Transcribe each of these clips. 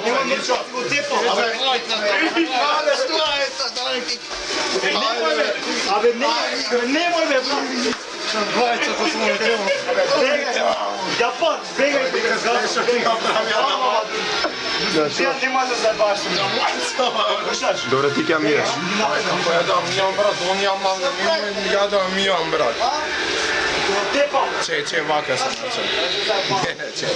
Нема мрчо, го тепал. Абе, немој бе, брат. Двајцата смо ме тема. Бегај. Јапан, бегај. Ја нема да заебаш. Добре, ти ќе миеш. Ја да мијам брат, он ја да мијам брат. Тепал. Че, вака се наче. Че.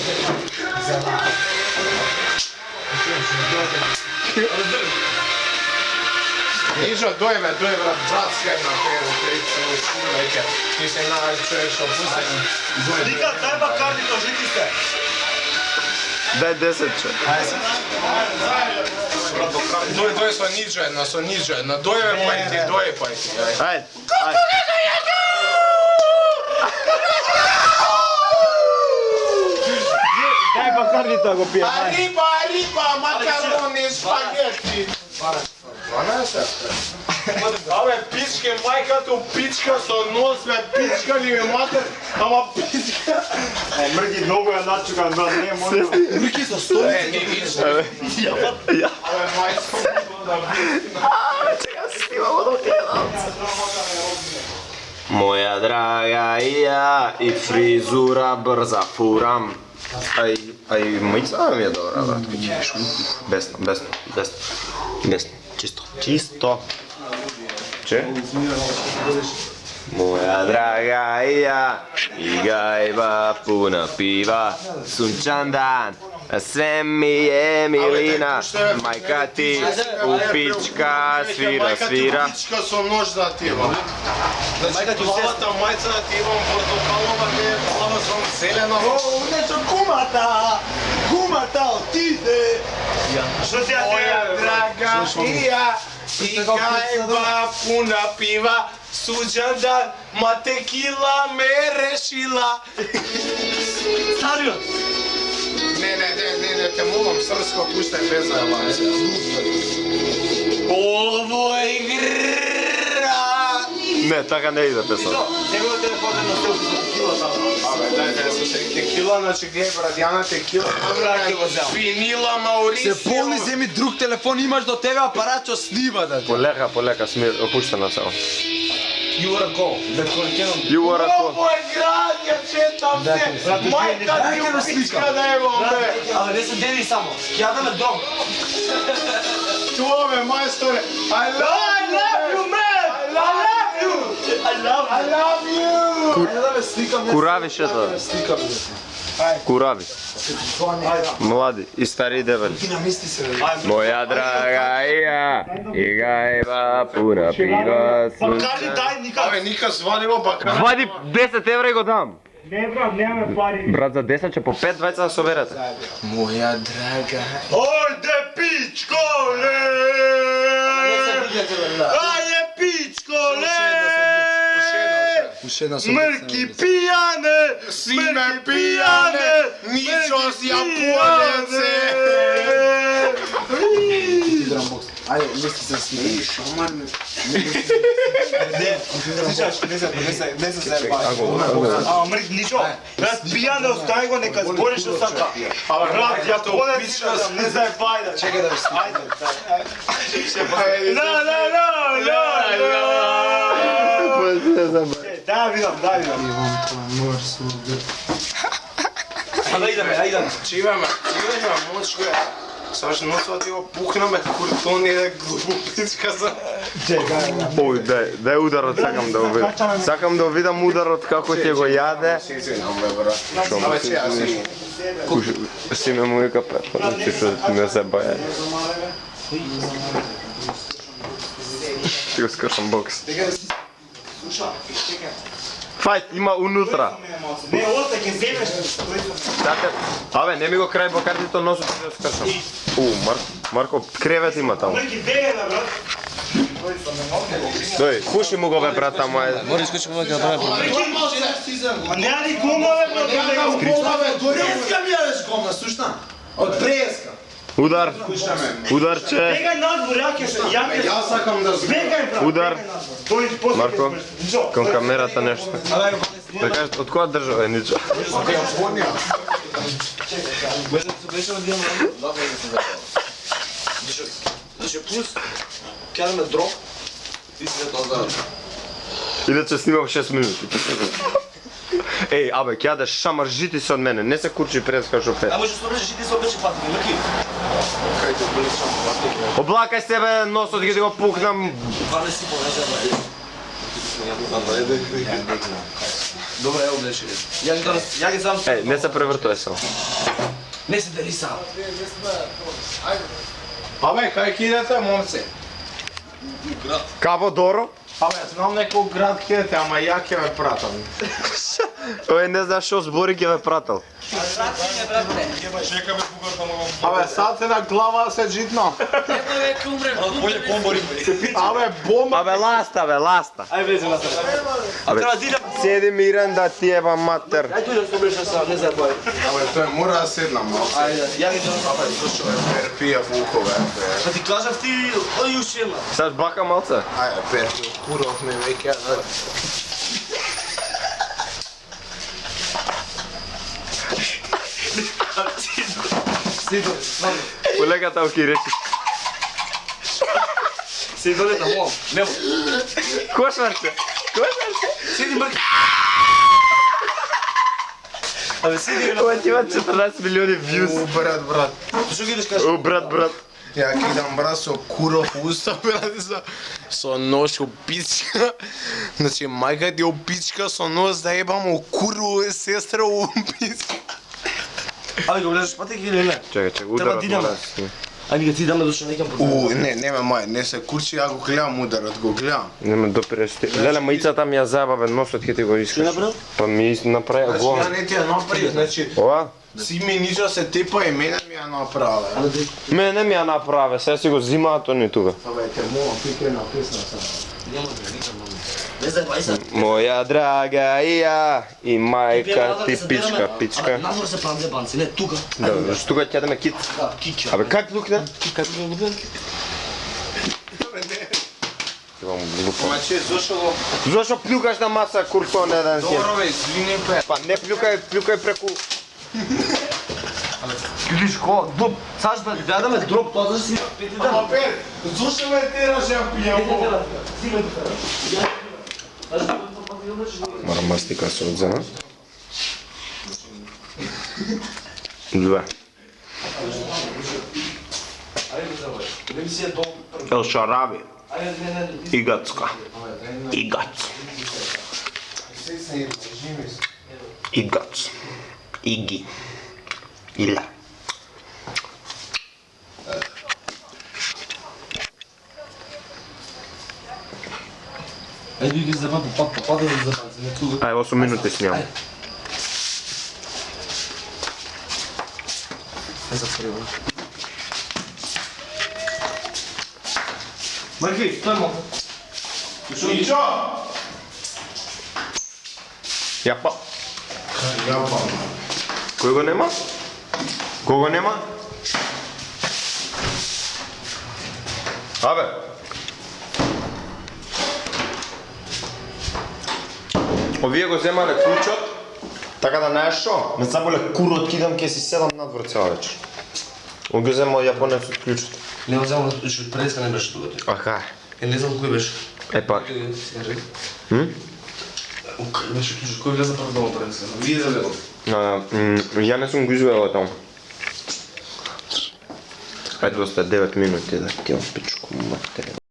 Ižo, dojeve, brat, skajna peru, kurveke. Ti se naš čuješ opusten. Nikad najba kartito, žiti se. Дай 10 че. Doj so niđena, dojeve pajti, doje pajti. Ајде. Дай ба карнито го пие. Riba, makaroni, špageti. 12? Абе, пичке, мајкато пичка со нос, бе, пичка ли ме матер, ама пичка. Мрги много ја начукан, брат, не може. Мрги со столица. Не видиш. Абе, мајско, да Чека се снимамо до гледалца. Моја драга Ија и фризура брза фурам. Ај мајца ми е добра, брат. Бесно. Чисто. Че? Моја драга Ија и гајба пуна пива, сунчан дан, све ми е милина, мајка ти у пичка свира. Мајка пичка со нож да ти имам. Значи, главата мајца да ти имам портокалова, не е глава со зелена. О, нечо гумата отиде. Што ти ја Моја драга Ија и гајба пуна пива, суđan dan, ma tequila me rešila. Stario. Ne, te molim, srpsko puštaj bez zajebanja. Ovo igra. Не, така не иде песна. Негово телефон е на селфи за текила само. Абе, дайте, слушай, текила, значи гдje je Брадјана текила? Винила Маурисио. Се полни, земи друг телефон, имаш до тебе апарат што снима да те. Полека, опуштена само. You wanna go? Да конекирам. You are a Ovo je gradnja, četam se. Majka ti u pička da evo me. Але не се дени само. Ја да ме дом. Čuo me, majstore. I love you, man! I love you! Ја да ме сликам. Курави шето. Сликам. Курави. Млади и стари дебели. Ти намести се. Моја драга Ија и гајба пуна пива, Бакарни дай никак. Абе, ника званимо бакар. Вади 10 евра и го дам. Не брат, немаме пари. Брат, за 10 ќе по 5 двајца да соберете. Моја драга. Ојде пичколе! Ајде пичколе! Уште една Мрки пијане! Симе пијане, ничо си јапонеце. Ајде, мисли се сни. Шоман. Не се заебаш. А, мрк, ничо. Брат, пијане, остави го, нека збори што сака. Брат, јапонец сам, не заебај да. Чекај да ме сни. Да, видам. Ајде. Чиваме, мочко е. Саш носова ти го пухнаме, куртон е глупичка за... Ој, дај ударот, сакам да видам ударот како ќе го јаде. Абе, че, аз Си ме мој капет, значи што не се баја. Ти го скршам бокс. Фајт, има унутра. Не, оста ќе земеш. Абе, не ми го крај бакартито носот да го скршам. Марко, кревет има таму. Мрки, бегај да, брат. Дој, пуши му го бе, брат, таму е. Мориш кој ќе му да прави. А нема ни гумове, брат. Преска ми јадеш гомна, слушна? Од преска. Ударче. Бегај надвор, Јас сакам да Бегај, брат. Удар. Тој после Марко, кон камерата нешто. Абе, Да кажат, от коя държава е Ничо? Беше на Диана. Значи плюс, караме дроб и след това. Иначе снимам 6 минути. Ей, абе, кя да шамържити се от мене, не се курчи пред шофер. Ама ще слобреш, ще ти се обече пати, мърки. Облакай се бе, носът ги да го пукнам. Това не си понеже, добре, облече. Я ги сам. Ей, не се превъртай само. Не се дали сам. Абе, кај ќе идете, момци? Каво Доро? Абе, знам некој град ќе идете, ама ја ќе ве пратам. Ой, не знаеш шо збори ќе ме пратал. Абе, сад се на глава се житно. Абе, бомба. Абе, ласта, бе, ласта. Ај влезе на себе. Абе, седи мирен да ти еба матер. Ај туди да слобреш на сам, не знам бај. Абе, тој мора да седнам малку. Ајде, ја ги дам. Перпија вукове. Па ти кажав ти, оди ушема. Саш бака малца? Ајде, перпија, куровме веќе. Сидо, Колегата оки речи. Сидо лета, мол. Немо. Кошварце. Сиди мърки. Абе, сиди Ова ти има 14 милиони вюз. Брат. Што ги идеш кажеш? О, брат. Ја ќе идам брат со куров уста, брат, со нож у пичка. Значи, мајка ти у пичка со нож да ебам у куру сестра у пичка. Абе, го влезеш пати или не? Чекай, Треба ударат динаме. мора. Ајде ги ти даме дошто некам по. Не мај, не се курчи, ја го гледам ударот, го гледам. Не ме допираш ти. Леле, мајцата ми ја забаве, носот ќе ти го искаш. Што направил? Па ми направи Значи, го. ја не ти ја направи, значи, Ова? си ми ничо се тепа и мене ми ја направи. Мене ми ја направе, сега си го зимаат они тука. Абе, те мова, ти крена песна сам. Не знам, ај са. Моја драга и ја, и мајка ти пичка, пичка. Надвор се панде банци, не тука. Да, зашто тука ќе да ме кит. Да, кича. Абе, как лукна? Имам глупо. Ма че, зашо Зашо плюкаш на маса, куртон еден си? Добро бе, извини пе. Па не плюкај преку... Видиш ко, дроп. Саш да гледаме дроп, тоа да си пети ден. Ама пе, зашо ме тераш ја пијамо? Зимај тука. Мора мастика се одзема. Две. Ел Шараби. Игацка. Игац. Игац. Иги. Ила. Ајде ги забави, попада да забави, не тука. Ај, 8 минути снимам. Не затворила. Марки, тој мо. Ничо! Јапа. Ја па. Кој го нема? Кого нема? Абе. Овие го земале клучот, така да знаеш шо? Не заболе курот кидам ке си седам надвор цела вечер. Он го земал јапонецот клучот. Не го взема, што преска не беше тука тој. Аха. Не знам кој беше. Епа. Кој беше клучот, кој влезе прво дома преска? Вие заведо. Ја не сум го извела таму. Ајде, оста 9 минути да ќе пичку материјал.